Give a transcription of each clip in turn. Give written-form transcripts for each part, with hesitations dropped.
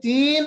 3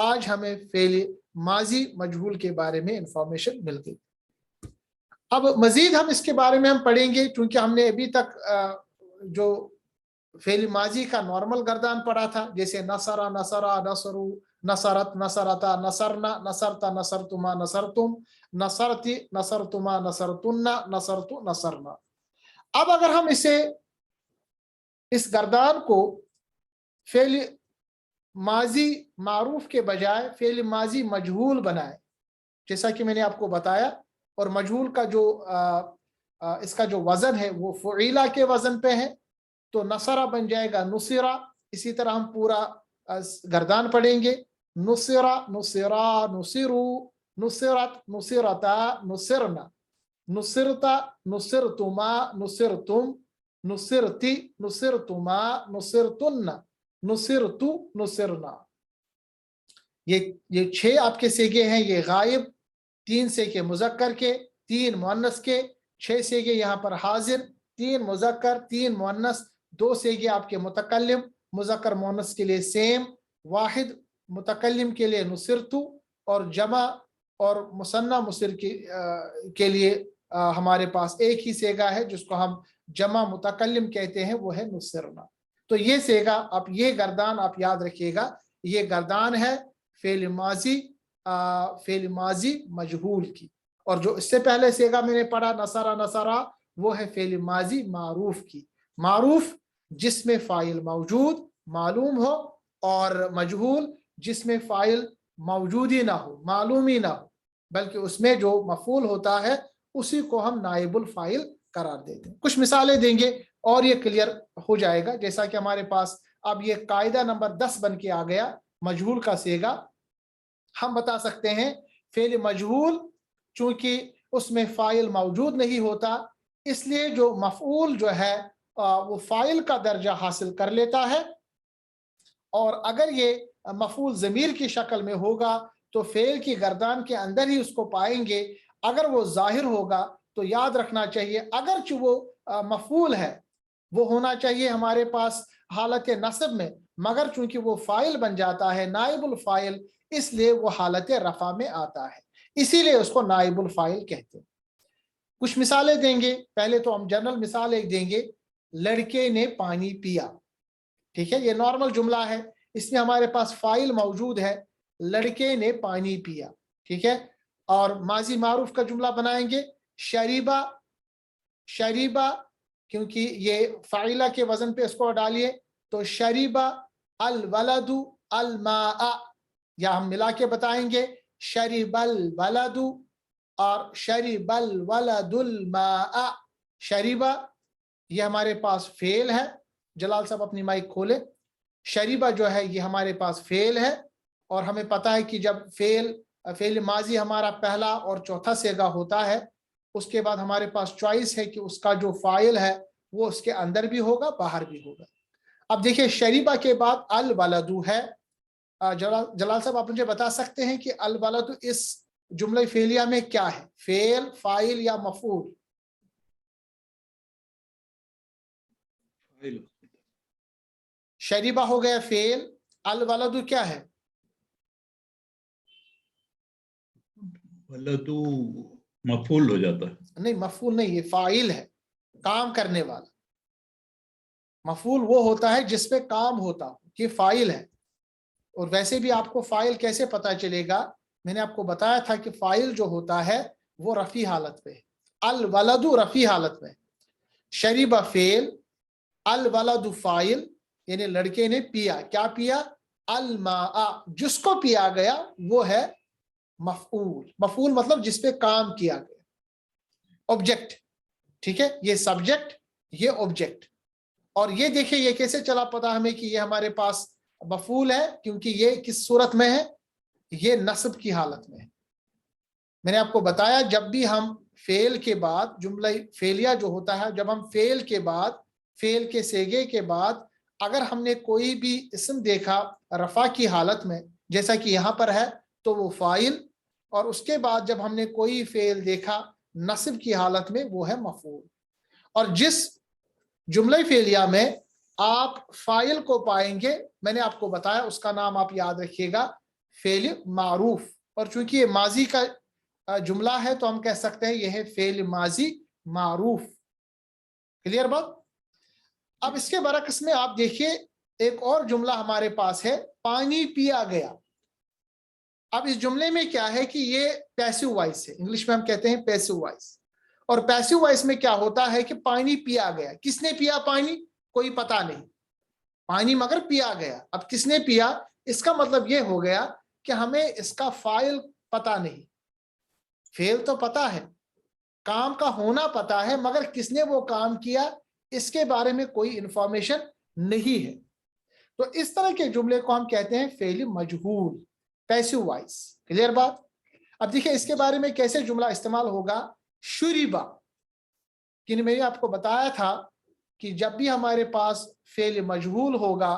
آج ہمیں فعل ماضی مجہول کے بارے میں انفارمیشن مل گئی۔ اب مزید ہم اس کے بارے میں ہم پڑھیں گے، کیونکہ ہم نے ابھی تک جو فعل ماضی کا نارمل گردان پڑھا تھا، جیسے نصرا، نصرا، نصرو، نصرت، نصرتا، نصرنا، نصرتا، نصرتما، نصرتم، نصرتی، نصرتما، نصرتن، نصرتو، نصرنا۔ اب اگر ہم اس گردان کو فعل ماضی معروف کے بجائے فعل ماضی مجہول بنائے، جیسا کہ میں نے آپ کو بتایا، اور مجہول کا جو اس کا جو وزن ہے وہ فعیلہ کے وزن پہ ہے، تو نصرہ بن جائے گا نصرہ۔ اسی طرح ہم پورا گردان پڑھیں گے، نصرہ، نصرا، نصرو، نصرت، نصرتا، نصرنا، نصرتا، نصرتما، نصرتم، نصرتی، نصرتما، نصرتن، نصرتو، نصرنا۔ یہ 6 آپ کے سیگے ہیں، یہ غائب، 3 سیگے مذکر کے، 3 مؤنث کے، 6 سیگے یہاں پر حاضر، 3 مذکر، 3 مؤنث، 2 سیگے آپ کے متکلم، مذکر مؤنث کے لیے سیم، واحد متکلم کے لیے نصرتو، اور جمع اور مثنی مصر کے لیے ہمارے پاس ایک ہی سیگا ہے جس کو ہم جمع متکلم کہتے ہیں، وہ ہے نصرنا۔ تو یہ سیگا، آپ یہ گردان آپ یاد رکھیے گا، یہ گردان ہے فعل ماضی مجہول کی۔ اور جو اس سے پہلے سیگا میں نے پڑھا نصرہ، نصرہ، وہ ہے فعل ماضی معروف کی۔ معروف جس میں فاعل موجود معلوم ہو، اور مجہول جس میں فاعل موجود ہی نہ ہو، معلوم ہی نہ ہو، بلکہ اس میں جو مفعول ہوتا ہے اسی کو ہم نائب الفاعل قرار دیتے ہیں۔ کچھ مثالیں دیں گے اور یہ کلیئر ہو جائے گا، جیسا کہ ہمارے پاس اب یہ قاعدہ نمبر 10 بن کے آ گیا مجہول کا سیگا۔ ہم بتا سکتے ہیں فعل مجہول چونکہ اس میں فاعل موجود نہیں ہوتا، اس لیے جو مفعول جو ہے وہ فاعل کا درجہ حاصل کر لیتا ہے، اور اگر یہ مفعول ضمیر کی شکل میں ہوگا تو فعل کی گردان کے اندر ہی اس کو پائیں گے۔ اگر وہ ظاہر ہوگا تو یاد رکھنا چاہیے اگرچہ وہ مفعول ہے، وہ ہونا چاہیے ہمارے پاس حالت نصب میں، مگر چونکہ وہ فاعل بن جاتا ہے نائب الفاعل، اس لیے وہ حالت رفع میں آتا ہے، اسی لیے اس کو نائب الفاعل کہتے ہیں۔ کچھ مثالیں دیں گے، پہلے تو ہم جنرل مثال ایک دیں گے، لڑکے نے پانی پیا، ٹھیک ہے، یہ نارمل جملہ ہے، اس میں ہمارے پاس فاعل موجود ہے، لڑکے نے پانی پیا، ٹھیک ہے۔ اور ماضی معروف کا جملہ بنائیں گے، شریبا، شریبا، کیونکہ یہ فاعلہ کے وزن پہ اس کو ڈالیے، تو شریبا الولد الماء، یا ہم ملا کے بتائیں گے شریب الولد اور شریب الولد الماء۔ شریبا یہ ہمارے پاس فعل ہے، جلال صاحب اپنی مائک کھولے، شریبہ جو ہے یہ ہمارے پاس فعل ہے، اور ہمیں پتہ ہے کہ جب فعل ماضی ہمارا پہلا اور چوتھا سیگا ہوتا ہے، اس کے بعد ہمارے پاس چوائس ہے کہ اس کا جو فاعل ہے وہ اس کے اندر بھی ہوگا باہر بھی ہوگا۔ اب دیکھیں شریبہ کے بعد الولد ہے، جلال صاحب آپ مجھے بتا سکتے ہیں کہ الولد اس جملہ فعلیہ میں کیا ہے، فعل، فاعل یا مفعول؟ شریبہ ہو گیا فعل، الولد کیا ہے؟ ولد مفعول ہو جاتا ہے۔ نہیں، مفعول نہیں، یہ فاعل ہے، کام کرنے والا۔ مفعول وہ ہوتا ہے جس پہ کام ہوتا ہو، یہ فاعل ہے۔ اور ویسے بھی آپ کو فاعل کیسے پتا چلے گا، میں نے آپ کو بتایا تھا کہ فاعل جو ہوتا ہے وہ رفع حالت پہ ہے، الولد رفع حالت پہ، شریبہ فعل، الولد فاعل، یعنی لڑکے نے پیا، کیا پیا؟ الماء، جس کو پیا گیا وہ ہے مفعول۔ مفعول مطلب جس پہ کام کیا گیا، آبجیکٹ، ٹھیک ہے، یہ سبجیکٹ، یہ آبجیکٹ۔ اور یہ دیکھیں یہ کیسے چلا پتا ہمیں کہ یہ ہمارے پاس مفعول ہے، کیونکہ یہ کس صورت میں ہے، یہ نصب کی حالت میں ہے۔ میں نے آپ کو بتایا جب بھی ہم فعل کے بعد، جملہ فعلیہ جو ہوتا ہے، جب ہم فعل کے بعد، فعل کے سیگے کے بعد اگر ہم نے کوئی بھی اسم دیکھا رفع کی حالت میں، جیسا کہ یہاں پر ہے، تو وہ فاعل، اور اس کے بعد جب ہم نے کوئی فعل دیکھا نصب کی حالت میں، وہ ہے مفعول۔ اور جس جملہ فعلیہ میں آپ فاعل کو پائیں گے، میں نے آپ کو بتایا اس کا نام آپ یاد رکھیے گا، فعل معروف، اور چونکہ یہ ماضی کا جملہ ہے تو ہم کہہ سکتے ہیں یہ ہے فعل ماضی معروف. کلیئر بات؟ اب اس کے برعکس میں آپ دیکھیے ایک اور جملہ ہمارے پاس ہے، پانی پیا گیا. اب اس جملے میں کیا ہے کہ یہ پیسو وائس ہے، انگلش میں ہم کہتے ہیں پیسو وائس. اور پیسو وائس میں کیا ہوتا ہے کہ پانی پیا گیا. کس نے پیا پانی؟ کوئی پتہ نہیں، پانی مگر پیا گیا. اب کس نے پیا؟ اس کا مطلب یہ ہو گیا کہ ہمیں اس کا فاعل پتہ نہیں. فعل تو پتہ ہے، کام کا ہونا پتہ ہے، مگر کس نے وہ کام کیا اس کے بارے میں کوئی انفارمیشن نہیں ہے. تو اس طرح کے جملے کو ہم کہتے ہیں فعل مجہول، پیسو وائس. کلیئر بات؟ اب دیکھیں اس کے بارے میں کیسے جملہ استعمال ہوگا. شریبا، کہ میں نے آپ کو بتایا تھا کہ جب بھی ہمارے پاس فعل مجہول ہوگا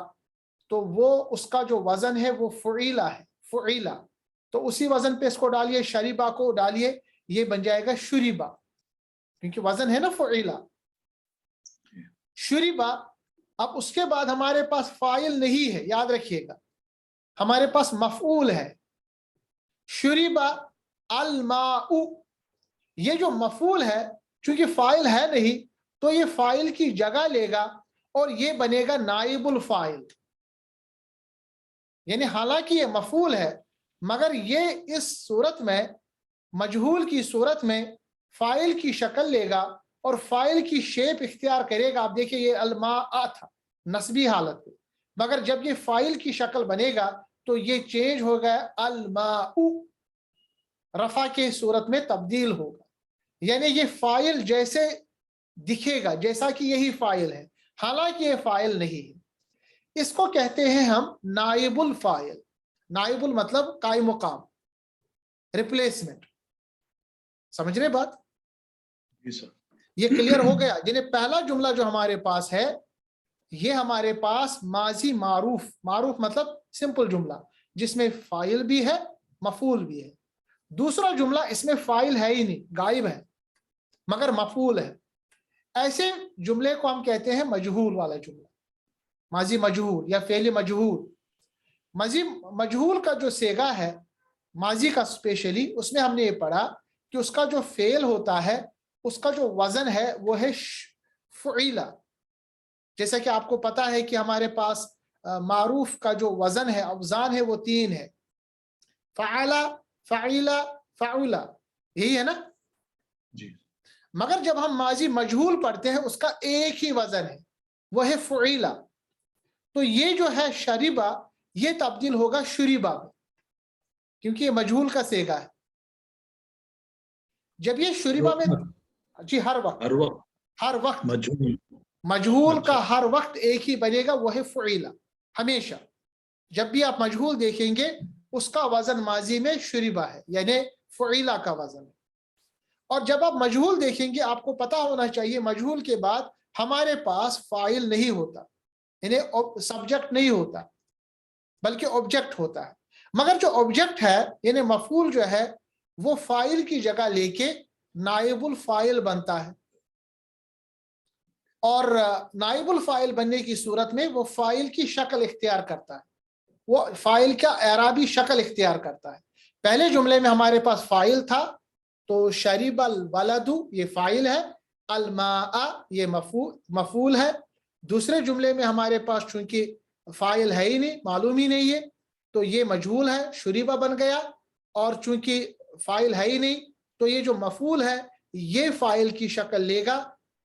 تو وہ اس کا جو وزن ہے وہ فعیلہ ہے، فعیلہ. تو اسی وزن پہ اس کو ڈالیے، شریبا کو ڈالیے، یہ بن جائے گا شریبا، کیونکہ وزن ہے نا فعیلہ. شریبا. اب اس کے بعد ہمارے پاس فاعل نہیں ہے، یاد رکھیے گا، ہمارے پاس مفعول ہے. شریبا الماء، یہ جو مفعول ہے چونکہ فاعل ہے نہیں تو یہ فاعل کی جگہ لے گا اور یہ بنے گا نائب الفاعل. یعنی حالانکہ یہ مفعول ہے مگر یہ اس صورت میں، مجہول کی صورت میں، فاعل کی شکل لے گا اور فاعل کی شیپ اختیار کرے گا. آپ دیکھیں یہ الماء تھا نصبی حالت میں، مگر جب یہ فاعل کی شکل بنے گا تو یہ چینج ہو گیا الماء، رفع کے صورت میں تبدیل ہوگا. یعنی یہ فاعل جیسے دکھے گا جیسا کہ یہی فاعل ہے، حالانکہ یہ فاعل نہیں ہے. اس کو کہتے ہیں ہم نائب الفاعل. نائب المطلب قائم مقام، ریپلیسمنٹ. سمجھ رہے بات؟ جی سر. یہ کلیئر ہو گیا. جنہیں پہلا جملہ جو ہمارے پاس ہے یہ ہمارے پاس ماضی معروف، معروف مطلب سمپل جملہ جس میں فاعل بھی ہے مفعول بھی ہے. دوسرا جملہ اس میں فاعل ہے ہی نہیں، غائب ہے مگر مفعول ہے. ایسے جملے کو ہم کہتے ہیں مجہول والا جملہ، ماضی مجہول یا فعل مجہول. ماضی مجہول کا جو صیغہ ہے ماضی کا اسپیشلی، اس میں ہم نے یہ پڑھا کہ اس کا جو فعل ہوتا ہے اس کا جو وزن ہے وہ ہے فعیلہ. جیسا کہ آپ کو پتا ہے کہ ہمارے پاس معروف کا جو وزن ہے، اوزان ہے، وہ 3 ہے، فعلا، فعیلا، فعولا، یہی ہے نا جی. مگر جب ہم ماضی مجہول پڑھتے ہیں اس کا ایک ہی وزن ہے، وہ ہے فعیلا. تو یہ جو ہے شریبا یہ تبدیل ہوگا شریبا میں، کیونکہ یہ مجہول کا صیغہ ہے. جب یہ شریبا میں، جی ہر وقت مجہول کا ہر وقت ایک ہی بنے گا، وہ ہے فعیلا. ہمیشہ جب بھی آپ مجہول دیکھیں گے اس کا وزن ماضی میں شریبا ہے، یعنی فعیلا کا وزن ہے. اور جب آپ مجہول دیکھیں گے آپ کو پتا ہونا چاہیے مجہول کے بعد ہمارے پاس فاعل نہیں ہوتا، یعنی سبجیکٹ نہیں ہوتا بلکہ آبجیکٹ ہوتا ہے. مگر جو آبجیکٹ ہے یعنی مفعول جو ہے وہ فاعل کی جگہ لے کے نائب الفاعل بنتا ہے، اور نائب الفاعل بننے کی صورت میں وہ فاعل کی شکل اختیار کرتا ہے، وہ فاعل کا اعرابی شکل اختیار کرتا ہے. پہلے جملے میں ہمارے پاس فاعل تھا تو شریب الولد یہ فاعل ہے، الماء یہ مفعول ہے. دوسرے جملے میں ہمارے پاس چونکہ فاعل ہے ہی نہیں، معلوم ہی نہیں ہے، تو یہ مجہول ہے، شریبہ بن گیا. اور چونکہ فاعل ہے ہی نہیں تو یہ جو مفعول ہے یہ فاعل کی شکل لے گا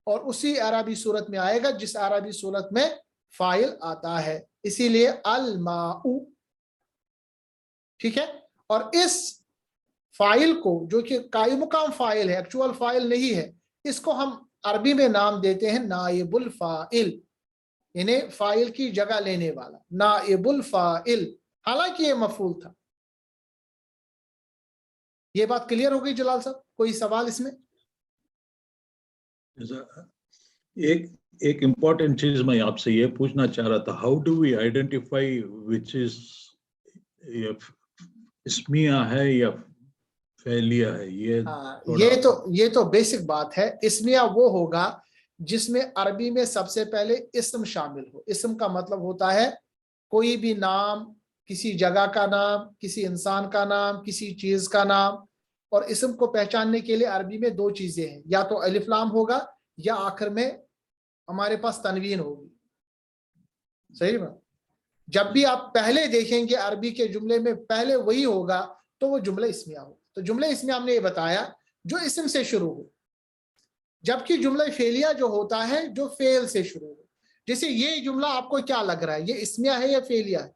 اور اسی اعرابی صورت میں آئے گا جس اعرابی صورت میں فاعل آتا ہے، اسی لیے الماء. ٹھیک ہے. اور اس فاعل کو جو کہ قائم مقام فاعل ہے، ایکچوئل فاعل نہیں ہے، اس کو ہم عربی میں نام دیتے ہیں نائب الفاعل، یعنی فاعل کی جگہ لینے والا، نائب الفاعل، حالانکہ یہ مفعول تھا. یہ بات کلیئر ہو گئی جلال صاحب؟ کوئی سوال اس میں؟ ایک امپورٹنٹ چیز میں آپ سے یہ پوچھنا چاہ رہا تھا، ہاؤ ڈو وی آئیڈینٹیفائی وچ از اسمیہ ہے یا فعلیہ ہے؟ یہ تو بیسک بات ہے. اسمیہ وہ ہوگا جس میں عربی میں سب سے پہلے اسم شامل ہو. اسم کا مطلب ہوتا ہے کوئی بھی نام کسی جگہ کا نام، کسی انسان کا نام، کسی چیز کا نام. اور اسم کو پہچاننے کے لیے عربی میں دو چیزیں ہیں، یا تو الف لام ہوگا یا آخر میں ہمارے پاس تنوین ہوگی. صحیح بات. جب بھی آپ پہلے دیکھیں گے عربی کے جملے میں پہلے وہی ہوگا تو وہ جملہ اسمیہ ہوگا. تو جملہ اسمیہ ہم نے یہ بتایا جو اسم سے شروع ہو، جبکہ جملہ فعلیہ جو ہوتا ہے جو فعل سے شروع ہو. جیسے یہ جملہ آپ کو کیا لگ رہا ہے، یہ اسمیہ ہے یا فعلیہ ہے؟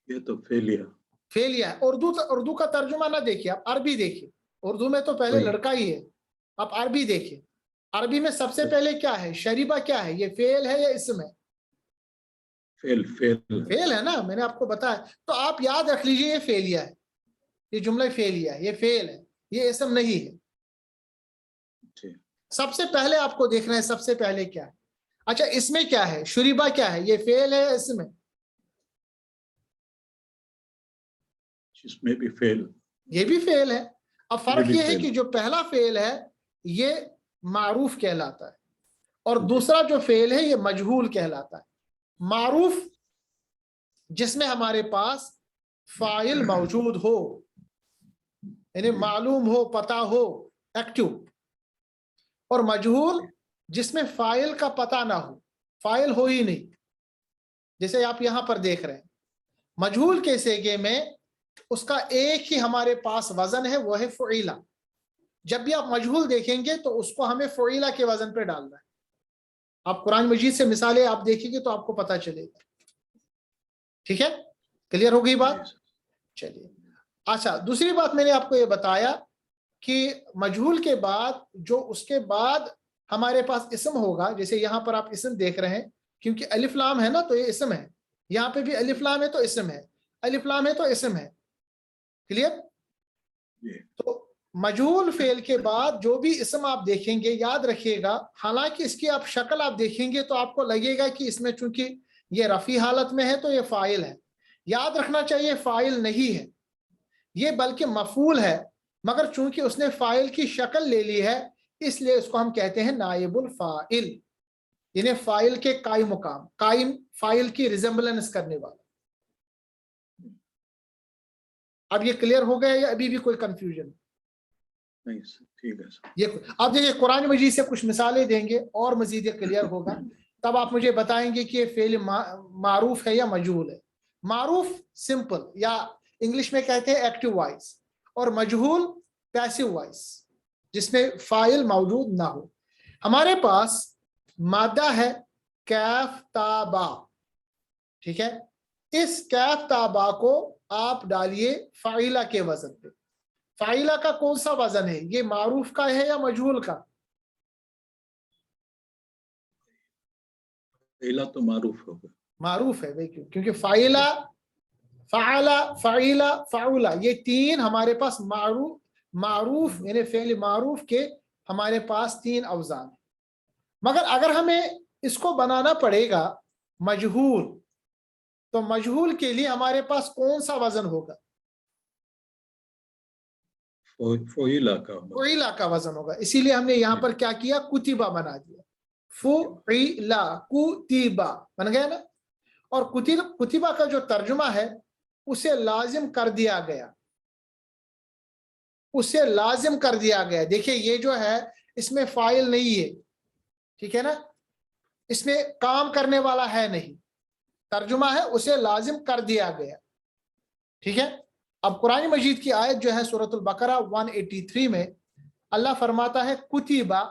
یہ تو فعلیہ. فعلیہ ہے. اردو کا ترجمہ نہ دیکھیے، آپ عربی دیکھیے. اردو میں تو پہلے لڑکا ہی ہے، آپ عربی دیکھیے. عربی میں سب سے پہلے کیا ہے؟ شریبہ کیا ہے؟ یہ فعل ہے یا اسم ہے؟ فعل ہے نا، میں نے آپ کو بتایا. تو آپ یاد رکھ لیجئے یہ فعلیہ ہے، یہ جملہ فعلیہ ہے، یہ فعل ہے، یہ اسم نہیں ہے. سب سے پہلے آپ کو دیکھنا ہے سب سے پہلے کیا ہے. اچھا اس میں کیا ہے؟ شریبہ کیا ہے؟ یہ فعل ہے یا اسم ہے؟ اس میں بھی فعل، یہ بھی فعل ہے. اب فرق یہ ہے کہ جو پہلا فعل ہے یہ معروف کہلاتا ہے اور دوسرا جو فعل ہے یہ مجہول کہلاتا ہے. معروف جس میں ہمارے پاس فاعل موجود ہو، یعنی معلوم ہو، پتہ ہو، ایکٹیو. اور مجہول جس میں فاعل کا پتہ نہ ہو، فاعل ہو ہی نہیں. جیسے آپ یہاں پر دیکھ رہے ہیں مجہول کے صیغے میں اس کا ایک ہی ہمارے پاس وزن ہے، وہ ہے فعیلہ. جب بھی آپ مجہول دیکھیں گے تو اس کو ہمیں فعیلہ کے وزن پہ ڈالنا ہے. آپ قرآن مجید سے مثالیں آپ دیکھیں گے تو آپ کو پتہ چلے گا. ٹھیک ہے، کلیئر ہو گئی بات؟ چلیے. اچھا دوسری بات میں نے آپ کو یہ بتایا کہ مجہول کے بعد جو اس کے بعد ہمارے پاس اسم ہوگا، جیسے یہاں پر آپ اسم دیکھ رہے ہیں کیونکہ الف لام ہے نا تو یہ اسم ہے. یہاں پہ بھی الف لام ہے تو اسم ہے، الف لام ہے تو اسم ہے. کلیئر؟ تو مجہول فعل کے بعد جو بھی اسم آپ دیکھیں گے یاد رکھیے گا، حالانکہ اس کی آپ شکل آپ دیکھیں گے تو آپ کو لگے گا کہ اس میں چونکہ یہ رفع حالت میں ہے تو یہ فاعل ہے. یاد رکھنا چاہیے فاعل نہیں ہے یہ، بلکہ مفعول ہے. مگر چونکہ اس نے فاعل کی شکل لے لی ہے اس لیے اس کو ہم کہتے ہیں نائب الفاعل، یعنی فاعل کے قائم مقام، قائم فاعل کی ریزمبلنس کرنے والا. اب یہ کلیئر ہو گیا یا ابھی بھی کوئی کنفیوژن؟ نہیں ٹھیک ہے سر. یہ اب دیکھیے قرآن مجید سے کچھ مثالیں دیں گے اور مزید یہ کلیئر ہوگا. تب آپ مجھے بتائیں گے کہ یہ فعل معروف ہے یا مجہول ہے. معروف سمپل یا انگلش میں کہتے ہیں ایکٹیو وائس، اور مجہول پیسیو وائس جس میں فاعل موجود نہ ہو. ہمارے پاس مادہ ہے کیف تا با، ٹھیک ہے. اس کیف تا با کو آپ ڈالیے فاعلہ کے وزن پہ. فاعلہ کا کون سا وزن ہے؟ یہ معروف کا ہے یا مجہول کا؟ فعیلہ تو معروف ہوگا. معروف ہے کیونکہ فاعلہ، فعلا، فعیلہ، فعولہ یہ تین ہمارے پاس معروف یعنی فعل معروف کے ہمارے پاس تین اوزان ہیں. مگر اگر ہمیں اس کو بنانا پڑے گا مجہول تو مجہول کے لیے ہمارے پاس کون سا وزن ہوگا؟ فعیلہ کا وزن ہوگا. اسی لیے ہم نے یہاں پر کیا کیا؟ کتبہ بنا دیا. فعیلہ، کتبہ بن گیا نا. اور کتبہ کا جو ترجمہ ہے اسے لازم کر دیا گیا، اسے لازم کر دیا گیا. دیکھیں یہ جو ہے اس میں فاعل نہیں ہے، ٹھیک ہے نا، اس میں کام کرنے والا ہے نہیں، ترجمہ ہے اسے لازم کر دیا گیا. ٹھیک ہے. اب قرآن مجید کی آیت جو ہے سورۃ البقرہ 183 میں اللہ فرماتا ہے کتبہ.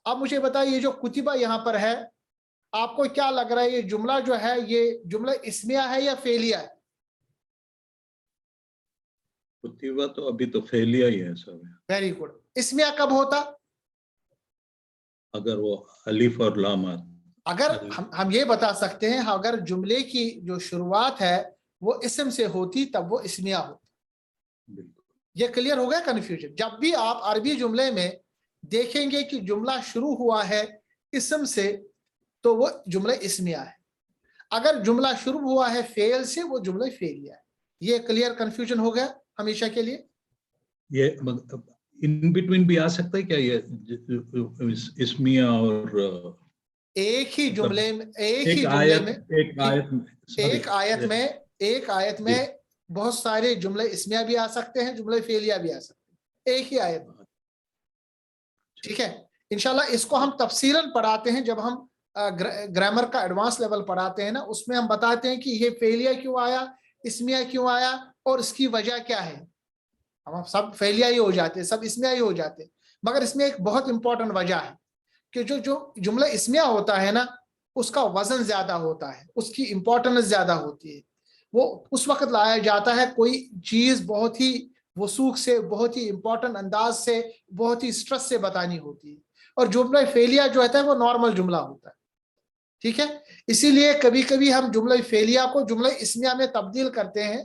اب مجھے بتائیے یہ جو کتبہ یہاں پر ہے آپ کو کیا لگ رہا ہے یہ جملہ جو ہے یہ جملہ اسمیہ ہے یا فعلیہ ہے؟ کتبہ تو ابھی تو فعلیہ ہی ہے سب. Very good. اسمیہ کب ہوتا؟ اگر وہ الف اور لام اگر ہم یہ بتا سکتے ہیں اگر جملے کی جو شروعات ہے وہ اسم سے ہوتی تب وہ اسمیہ ہوتی. یہ کلیئر ہو گیا کنفیوژن؟ جب بھی آپ عربی جملے میں دیکھیں گے کہ جملہ شروع ہوا ہے اسم سے تو وہ جملہ اسمیہ ہے، اگر جملہ شروع ہوا ہے فعل سے وہ جملہ فعلیہ ہے. یہ کلیئر کنفیوژن ہو گیا ہمیشہ کے لیے؟ یہ ان بٹوین بھی آ سکتا ہے کیا یہ اسمیہ اور ایک ہی جملے میں ایک آیت میں بہت سارے جملے اسمیہ بھی آ سکتے ہیں، جملے فعلیہ بھی آ سکتے ہیں ایک ہی آیت میں. ٹھیک ہے، انشاءاللہ اس کو ہم تفصیلاً پڑھاتے ہیں جب ہم گرامر کا ایڈوانس لیول پڑھاتے ہیں نا، اس میں ہم بتاتے ہیں کہ یہ فعلیہ کیوں آیا، اسمیہ کیوں آیا اور اس کی وجہ کیا ہے. ہم سب فعلیہ ہی ہو جاتے ہیں، سب اسمیہ ہی ہو جاتے ہیں، مگر اس میں ایک بہت امپورٹنٹ وجہ ہے کہ جو جملہ اسمیہ ہوتا ہے نا، اس کا وزن زیادہ ہوتا ہے، اس کی امپورٹنس زیادہ ہوتی ہے. وہ اس وقت لایا جاتا ہے کوئی چیز بہت ہی وثوق سے، بہت ہی امپورٹنٹ انداز سے، بہت ہی سٹرس سے بتانی ہوتی ہے. اور جملہ فعلیہ جو ہوتا ہے وہ نارمل جملہ ہوتا ہے. ٹھیک ہے، اسی لیے کبھی کبھی ہم جملہ فعلیہ کو جملہ اسمیہ میں تبدیل کرتے ہیں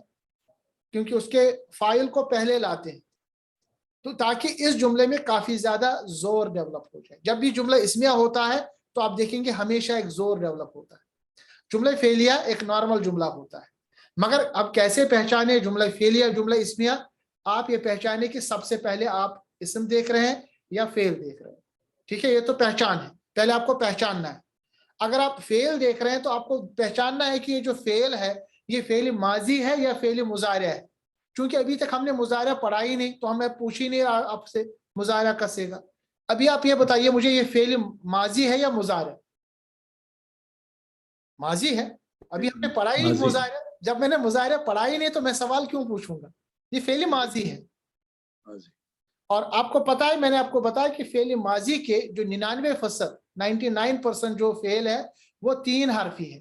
کیونکہ اس کے فاعل کو پہلے لاتے ہیں، تو تاکہ اس جملے میں کافی زیادہ زور ڈیولپ ہو جائے. جب بھی جملہ اسمیہ ہوتا ہے تو آپ دیکھیں گے ہمیشہ ایک زور ڈیولپ ہوتا ہے. جملہ فعلیہ ایک نارمل جملہ ہوتا ہے. مگر اب کیسے پہچانے جملہ فعلیہ جملہ اسمیہ؟ آپ یہ پہچانے کہ سب سے پہلے آپ اسم دیکھ رہے ہیں یا فعل دیکھ رہے ہیں. ٹھیک ہے، یہ تو پہچان ہے، پہلے آپ کو پہچاننا ہے. اگر آپ فعل دیکھ رہے ہیں تو آپ کو پہچاننا ہے کہ یہ جو فعل ہے یہ فعل ماضی ہے یا فعل مضارع ہے. چونکہ ابھی تک ہم نے مضارع پڑھا ہی نہیں تو ہمیں پوچھ ہی نہیں رہا آپ سے مضارع کسے گا. ابھی آپ یہ بتائیے مجھے، یہ فعل ماضی ہے یا مضارع؟ ماضی ہے، ابھی ہم نے پڑھا ہی نہیں مضارع. جب میں نے مضارع پڑھا ہی نہیں تو میں سوال کیوں پوچھوں گا؟ یہ فعل ماضی ہے. اور آپ کو پتا ہے، میں نے آپ کو بتایا کہ فعل ماضی کے جو 99% جو فعل ہے وہ 3 حرفی ہے.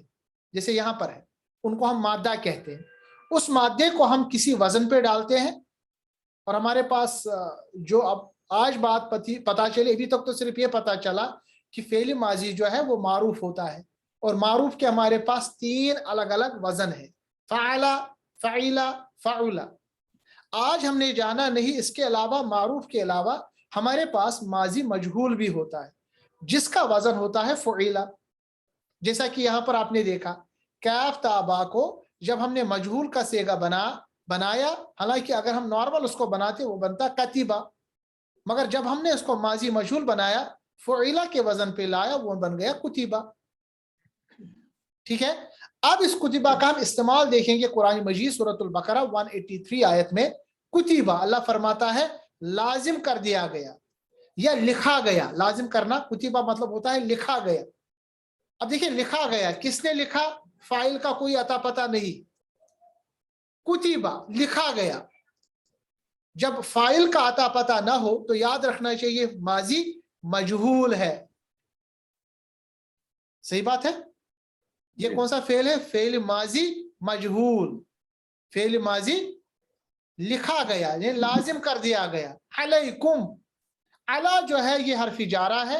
جیسے یہاں پر ہے، ان کو ہم مادہ کہتے ہیں. اس مادے کو ہم کسی وزن پہ ڈالتے ہیں اور ہمارے پاس جو اب آج بات پتا چلی، ابھی تک تو صرف یہ پتا چلا کہ فعل ماضی جو ہے وہ معروف ہوتا ہے، اور معروف کے ہمارے پاس 3 الگ الگ وزن ہے، فعل، فعیل، فعول. آج ہم نے جانا نہیں اس کے علاوہ، معروف کے علاوہ ہمارے پاس ماضی مجہول بھی ہوتا ہے جس کا وزن ہوتا ہے فعیل. جیسا کہ یہاں پر آپ نے دیکھا کاف تا با کو جب ہم نے مجہول کا صیغہ بنایا، حالانکہ اگر ہم نارمل اس کو بناتے وہ بنتا کتیبہ، مگر جب ہم نے اس کو ماضی مجہول بنایا، فعیلہ کے وزن پہ لایا، وہ بن گیا کتیبہ. ٹھیک ہے، اب اس کتیبہ کا ہم استعمال دیکھیں گے قرآن مجید سورۃ البقرہ 183 آیت میں. کتیبہ اللہ فرماتا ہے لازم کر دیا گیا یا لکھا گیا. لازم کرنا، کتیبہ مطلب ہوتا ہے لکھا گیا. اب دیکھیں لکھا گیا، کس نے لکھا؟ فاعل کا کوئی عطا پتہ نہیں. کتیبہ لکھا گیا. جب فاعل کا عطا پتہ نہ ہو تو یاد رکھنا چاہیے ماضی مجہول ہے. صحیح بات ہے؟ یہ کون سا فعل ہے؟ فعل ماضی مجہول، فعل ماضی لکھا گیا یعنی لازم کر دیا گیا. علیکم، علی جو ہے یہ حرف جارہ ہے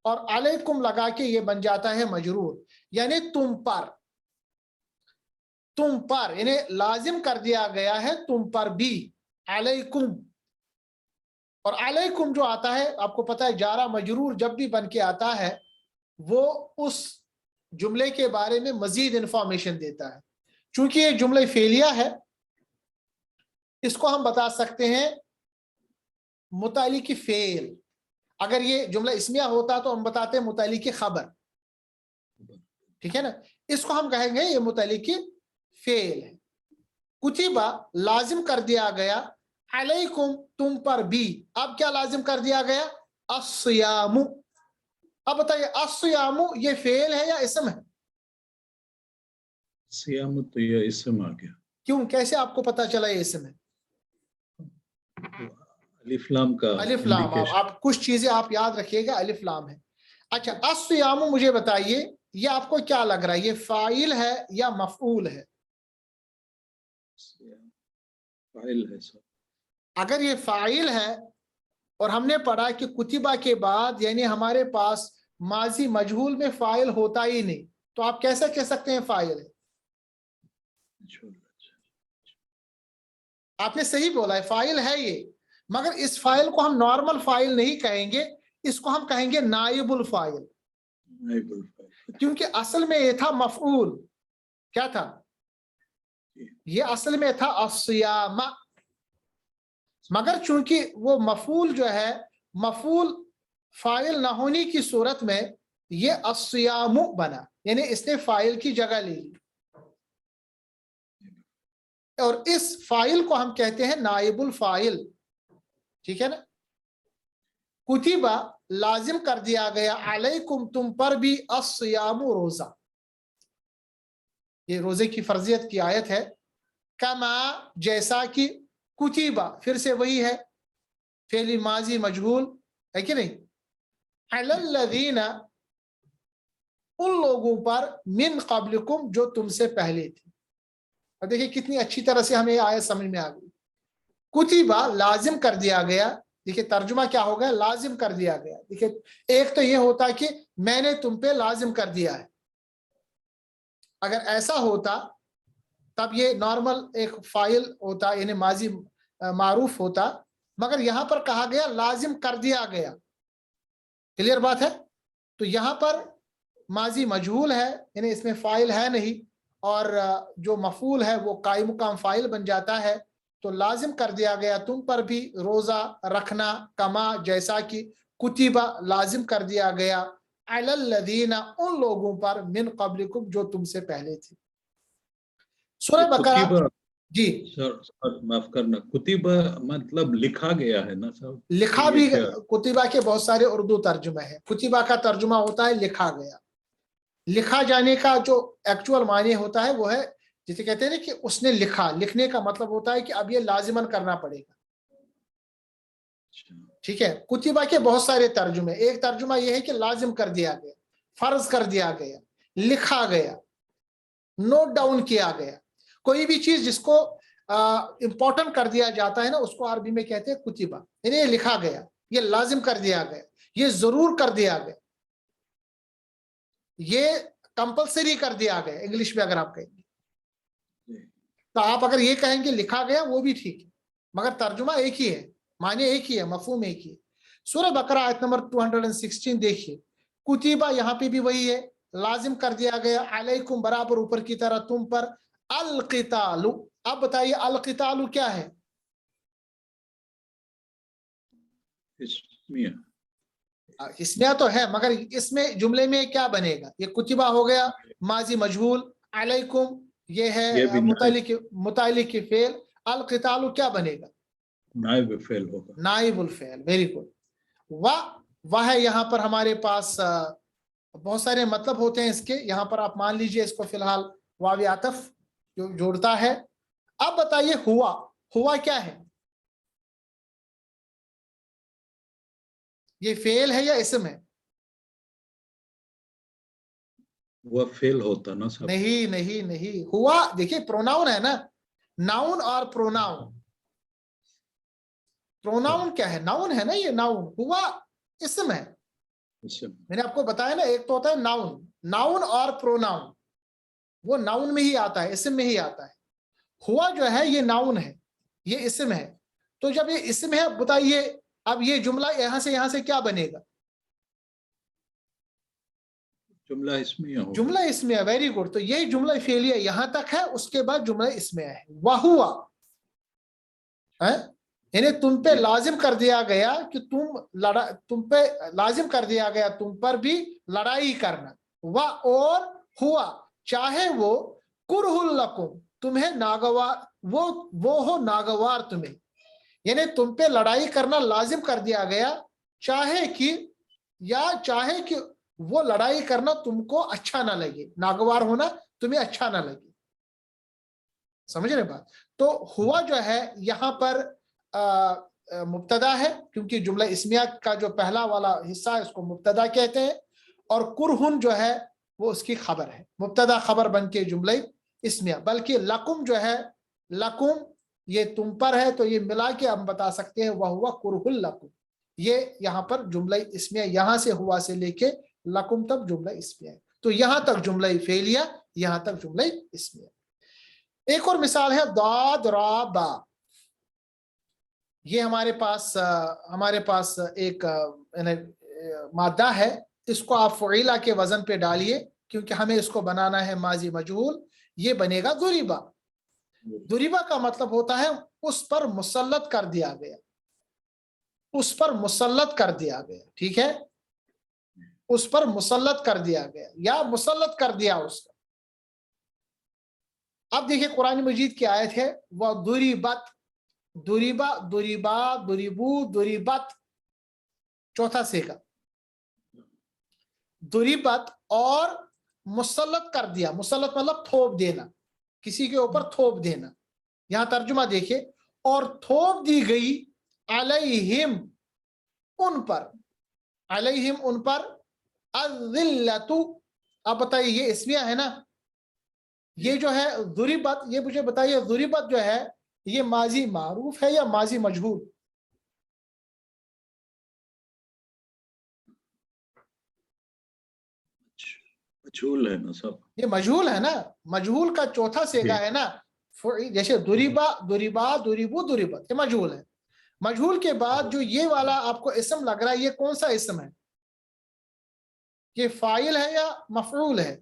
اور علیکم لگا کے یہ بن جاتا ہے مجرور، یعنی تم پر. تم پر یعنی لازم کر دیا گیا ہے تم پر بھی، علیکم. اور علیکم جو آتا ہے آپ کو پتا ہے جارہ مجرور جب بھی بن کے آتا ہے وہ اس جملے کے بارے میں مزید انفارمیشن دیتا ہے. چونکہ یہ جملہ فعلیہ ہے اس کو ہم بتا سکتے ہیں متعلق فعل. اگر یہ جملہ اسمیہ ہوتا تو ہم بتاتے ہیں متعلق خبر. ٹھیک ہے نا، اس کو ہم کہیں گے یہ متعلق فعل ہے. کتبہ لازم کر دیا گیا، علیکم تم پر بھی. اب کیا لازم کر دیا گیا؟ الصیام. اب بتائیے الصیام یہ فعل ہے یا اسم ہے؟ سیام تو یہ اسم آ گیا. کیوں، کیسے آپ کو پتا چلا یہ اسم ہے؟ الف لام کا الف لام. آپ کچھ چیزیں آپ یاد رکھیے گا، الف لام ہے. اچھا الصیام مجھے بتائیے یہ آپ کو کیا لگ رہا ہے، یہ فاعل ہے یا مفعول ہے؟ فاعل ہے سر. اگر یہ فاعل ہے اور ہم نے پڑھا کہ کتبہ کے بعد یعنی ہمارے پاس ماضی مجہول میں فاعل ہوتا ہی نہیں، تو آپ کیسے کہہ سکتے ہیں فاعل ہے؟ آپ نے صحیح بولا ہے فاعل ہے یہ، مگر اس فاعل کو ہم نارمل فاعل نہیں کہیں گے، اس کو ہم کہیں گے نائب الفاعل. کیونکہ اصل میں یہ تھا مفعول. کیا تھا یہ؟ اصل میں تھا الصیام، مگر چونکہ وہ مفعول جو ہے، مفعول فاعل نہ ہونے کی صورت میں یہ الصیام بنا، یعنی اس نے فاعل کی جگہ لے لی، اور اس فاعل کو ہم کہتے ہیں نائب الفاعل، ٹھیک ہے نا. کتبہ لازم کر دیا گیا، علیکم تم پر بھی، الصیام روزہ، یہ روزے کی فرضیت کی آیت ہے. کما جیسا کہ، کتبہ پھر سے وہی ہے، فعل ماضی مجہول ہے کہ نہیں. علی الذین ان لوگوں پر، من قبلکم جو تم سے پہلے تھے. اب دیکھیں کتنی اچھی طرح سے ہمیں آیت سمجھ میں آ گئی. کتبہ لازم کر دیا گیا، دیکھیں ترجمہ کیا ہو گیا، لازم کر دیا گیا. دیکھیں ایک تو یہ ہوتا کہ میں نے تم پہ لازم کر دیا ہے، اگر ایسا ہوتا تب یہ نارمل ایک فاعل ہوتا، یعنی ماضی معروف ہوتا، مگر یہاں پر کہا گیا لازم کر دیا گیا. کلیئر بات ہے. تو یہاں پر ماضی مجہول ہے، یعنی اس میں فاعل ہے نہیں، اور جو مفعول ہے وہ قائم مقام فاعل بن جاتا ہے. تو لازم کر دیا گیا تم پر بھی روزہ رکھنا، کما جیسا کہ، کتبہ لازم کر دیا گیا، علی الذین ان لوگوں پر، من قبلکم جو تم سے پہلے تھے. سورہ بقرہ. کتبہ، جی سر معاف کرنا، کتبہ مطلب لکھا گیا ہے نا صاحب؟ لکھا یہ بھی، کیا؟ کتبہ کے بہت سارے اردو ترجمے ہیں. کتبہ کا ترجمہ ہوتا ہے لکھا گیا. لکھا جانے کا جو ایکچوئل معنی ہوتا ہے وہ ہے، جسے کہتے ہیں نا کہ اس نے لکھا، لکھنے کا مطلب ہوتا ہے کہ اب یہ لازماً کرنا پڑے گا. ٹھیک ہے. کتبہ کے بہت سارے ترجمے، ایک ترجمہ یہ ہے کہ لازم کر دیا گیا، فرض کر دیا گیا، لکھا گیا، نوٹ ڈاؤن کیا گیا. کوئی بھی چیز جس کو امپورٹنٹ کر دیا جاتا ہے نا، اس کو عربی میں کہتے ہیں کتبہ، یعنی یہ لکھا گیا، یہ لازم کر دیا گیا، یہ ضرور کر دیا گیا، یہ کمپلسری کر دیا گیا انگلش میں اگر آپ کہیں گے. تو آپ اگر یہ کہیں گے لکھا گیا وہ بھی ٹھیک ہے، مگر ترجمہ ایک ہی ہے، معنی ایک ہی ہے، مفہوم ایک ہی ہے. سورہ بقرہ آیت نمبر 216 دیکھیے. کتبہ یہاں پہ بھی وہی ہے، لازم کر دیا گیا، علیکم برابر اوپر کی طرح تم پر، القتال. اب بتائیے القتال کیا ہے؟ اسمیہ تو ہے، مگر اس میں جملے میں کیا بنے گا؟ یہ کتبہ ہو گیا ماضی مجہول، علیکم یہ ہے متعلق کی فعل، القتال کیا بنے گا؟ نائب فعل ہوگا. نائب الفعل. Very good. وہ ہے یہاں پر ہمارے پاس بہت سارے مطلب ہوتے ہیں اس کے. یہاں پر آپ مان لیجئے اس کو فی الحال واو عطف جو جوڑتا ہے. اب بتائیے ہوا، ہوا کیا ہے؟ یہ فعل ہے یا اسم ہے؟ وہ فعل ہوتا نا صاحب؟ نہیں نہیں نہیں، ہوا دیکھیے پروناؤن ہے نا، ناؤن اور پروناؤن. پروناؤن کیا ہے؟ ناؤن ہے نا، یہ ناؤن. ہوا اسم ہے. میں نے آپ کو بتایا نا، ایک تو ہوتا ہے ناؤن، ناؤن اور پروناؤن، وہ ناؤن میں ہی آتا ہے، اسم میں ہی آتا ہے. ہوا جو ہے یہ ناؤن ہے، یہ اسم ہے. تو جب یہ اسم ہے، بتائیے اب یہ جملہ یہاں سے کیا بنے گا؟ جملہ اسمیہ ہوگا. جملہ اسمیہ. Very good. تو یہ جملہ فعلیہ یہاں تک ہے، اس کے بعد جملہ اسمیہ ہے. وہوا، یعنی تم پہ لازم کر دیا گیا کہ تم پہ لازم کر دیا گیا تم پر بھی لڑائی کرنا. اور ہوا چاہے وہ کرہ لکم تمہیں ناگوار، وہ ہو ناگوار تمہیں، یعنی تم پہ لڑائی کرنا لازم کر دیا گیا، چاہے کہ وہ لڑائی کرنا تم کو اچھا نہ لگے، ناگوار ہونا تمہیں اچھا نہ لگے. سمجھ رہے بات؟ تو ہوا جو ہے یہاں پر مبتدا ہے، کیونکہ جملہ اسمیہ کا جو پہلا والا حصہ ہے اس کو مبتدا کہتے ہیں، اور کرہن جو ہے وہ اس کی خبر ہے، مبتدا خبر بن کے جملہ اسمیہ. بلکہ لکم جو ہے، لکم یہ تم پر ہے، تو یہ ملا کے ہم بتا سکتے ہیں وہ ہوا کرہ لکم. یہ یہاں پر جملہ اسمیہ، یہاں سے ہوا سے لے کے لکم تک جملہ اسمیہ ہے. تو یہاں تک جملہ فعلیہ، یہاں تک جملہ اسمیہ. ایک اور مثال ہے ضاد را با. یہ ہمارے پاس ایک مادہ ہے، اس کو آپ فعیلہ کے وزن پہ ڈالیے، کیونکہ ہمیں اس کو بنانا ہے ماضی مجہول. یہ بنے گا ضربا. ضربا کا مطلب ہوتا ہے اس پر مسلط کر دیا گیا، اس پر مسلط کر دیا گیا. ٹھیک ہے. اس پر مسلط کر دیا گیا یا مسلط کر دیا اس کا. اب دیکھیں قرآن مجید کی آیت ہے وَضُرِبَتْ، دُرِبَ، دُرِبَا، دُرِبُو، دُرِبَت، چوتھا سیگا. دُرِبَت اور مسلط کر دیا، مسلط مطلب تھوپ دینا، کسی کے اوپر تھوپ دینا. یہاں ترجمہ دیکھیں، اور تھوپ دی گئی علیہم ان پر، علیہم ان پر، الذلۃ. آپ بتائیے یہ اسمیہ ہے نا، یہ جو ہے ضربت، یہ مجھے بتائیے ضربت جو ہے یہ ماضی معروف ہے یا ماضی مجہول؟ مجہول ہے نا صاحب، یہ مجہول ہے نا. مجہول کا چوتھا سیگا ہے نا، جیسے ضربا، ضربا، ضربو، ضربت، یہ مجہول ہے. مجہول کے بعد جو یہ والا آپ کو اسم لگ رہا ہے، یہ کون سا اسم ہے؟ یہ فاعل ہے یا مفعول ہے؟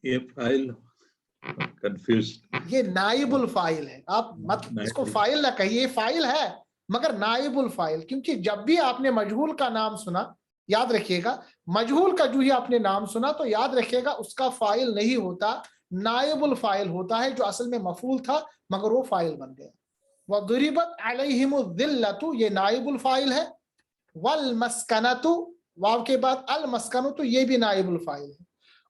یہ فائل کنفیوز. یہ نائب الفاعل ہے. آپ مت اس کو فاعل نہ کہیے، یہ فاعل ہے مگر نائب الفاعل، کیونکہ جب بھی آپ نے مجہول کا نام سنا یاد رکھیے گا، مجہول کا جو ہی آپ نے نام سنا تو یاد رکھیے گا اس کا فاعل نہیں ہوتا، نائب الفاعل ہوتا ہے، جو اصل میں مفعول تھا مگر وہ فاعل بن گیا. وَضُرِبَتْ عَلَيْهِمُ الذِّلَّةُ، یہ نائب الفاعل ہے. وَالْمَسْكَنَةُ، واو کے بعد المسکنۃ، یہ بھی نائب الفاعل ہے.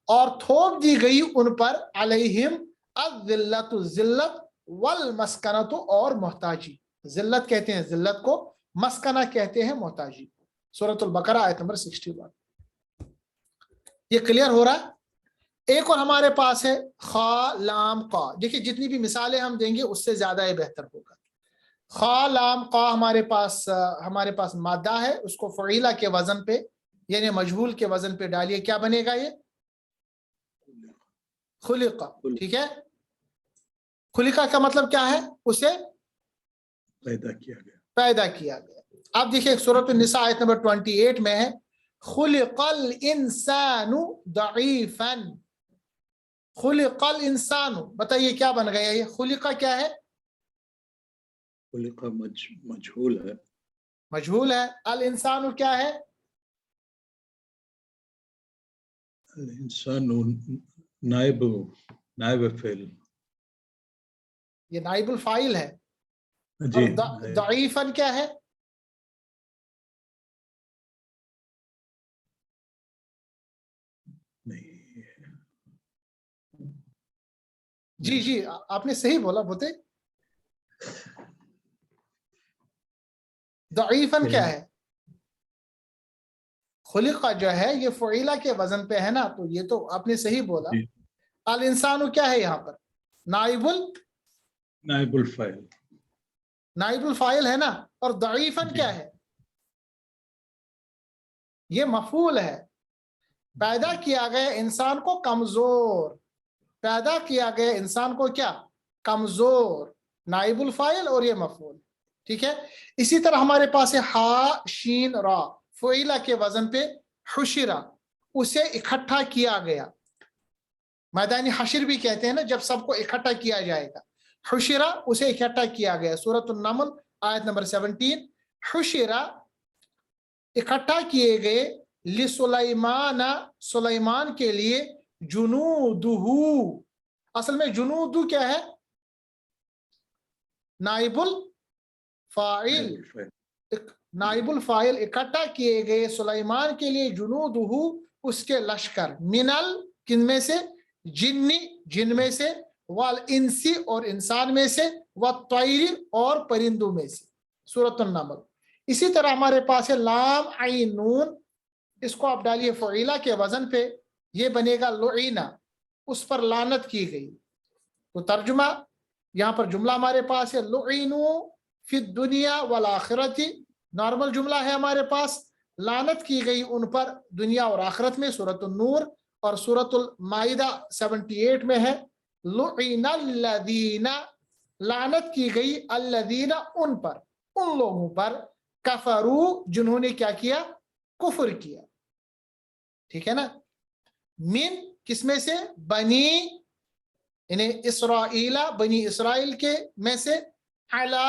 اور تھوپ دی گئی ان پر علیہم الذلۃ، ذلت، والمسکنۃ، اور محتاجی. ذلت کہتے ہیں ذلت کو، مسکنہ کہتے ہیں محتاجی. سورۃ البقرہ آیت نمبر 61. یہ کلیئر ہو رہا ہے؟ ایک اور ہمارے پاس ہے خا لام قا. دیکھیں جتنی بھی مثالیں ہم دیں گے اس سے زیادہ یہ بہتر ہوگا. خا لام قا ہمارے پاس مادہ ہے، اس کو فعیلہ کے وزن پہ یعنی مجہول کے وزن پہ ڈالیے، کیا بنے گا؟ یہ خلقہ. ٹھیک ہے، خلقہ کا مطلب کیا ہے؟ اسے پیدا کیا گیا، پیدا کیا گیا. اب دیکھیں سورۃ النساء آیت نمبر 28 میں ہے خلق الانسان ضعیفا. خلق الانسان، بتائیے کیا بن گیا؟ یہ خلقہ کیا ہے؟ خلقہ مجہول ہے، مجہول ہے. الانسان کیا ہے؟ الانسان نائب فعل، یہ نائب الفاعل ہے. جی. اور ضعیفاً کیا ہے؟ جی جی آپ نے صحیح بولا بوتے. ضعیفاً کیا ہے؟ خلقہ جو ہے یہ فعیلہ کے وزن پہ ہے نا، تو یہ تو آپ نے صحیح بولا. الانسان کیا ہے یہاں پر؟ نائب الفاعل، نائب الفاعل ہے نا. اور ضعیفاً کیا ہے؟ یہ مفعول ہے. پیدا کیا گیا انسان کو کمزور، پیدا کیا گیا انسان کو کیا؟ کمزور. نائب الفاعل اور یہ مفعول. ٹھیک ہے. اسی طرح ہمارے پاس ہے ہا شین را، فعیلہ کے وزن پہ حشرہ، اسے اکٹھا کیا گیا. میدانی حشر بھی کہتے ہیں نا جب سب کو اکٹھا کیا جائے گا. حشرہ اسے اکٹھا کیا گیا. سورۃ النمل آیت نمبر 17. حشرہ اکٹھا کیے گئے لسلیمان، سلیمان کے لیے، جنودہ، اصل میں جنودہ کیا ہے؟ نائب الفاعل. نائب الفاعل اکٹھا کیے گئے سلیمان کے لیے، جنودہ، اس کے لشکر، منل، کن میں سے؟ جنی، جن میں سے، والانسی، اور انسان میں سے، والطیر، اور پرندوں میں سے. سورۃ النمل. اسی طرح ہمارے پاس ہے لام عین نون، اس کو آپ ڈالیے فعیلہ کے وزن پہ، یہ بنے گا لعینہ، اس پر لعنت کی گئی. تو ترجمہ یہاں پر جملہ ہمارے پاس ہے لعنوا فی الدنیا والآخرۃ، نارمل جملہ ہے ہمارے پاس، لعنت کی گئی ان پر دنیا اور آخرت میں. سورۃ النور. اور سورۃ المائدہ 78 میں ہے لعن الذین، لعنت کی گئی الذین، ان پر، ان لوگوں پر، کفروا، جنہوں نے کیا کیا؟ کفر کیا. ٹھیک ہے نا. من کس میں سے؟ بنی، یعنی اسرائیل، بنی اسرائیل کے میں سے، علی،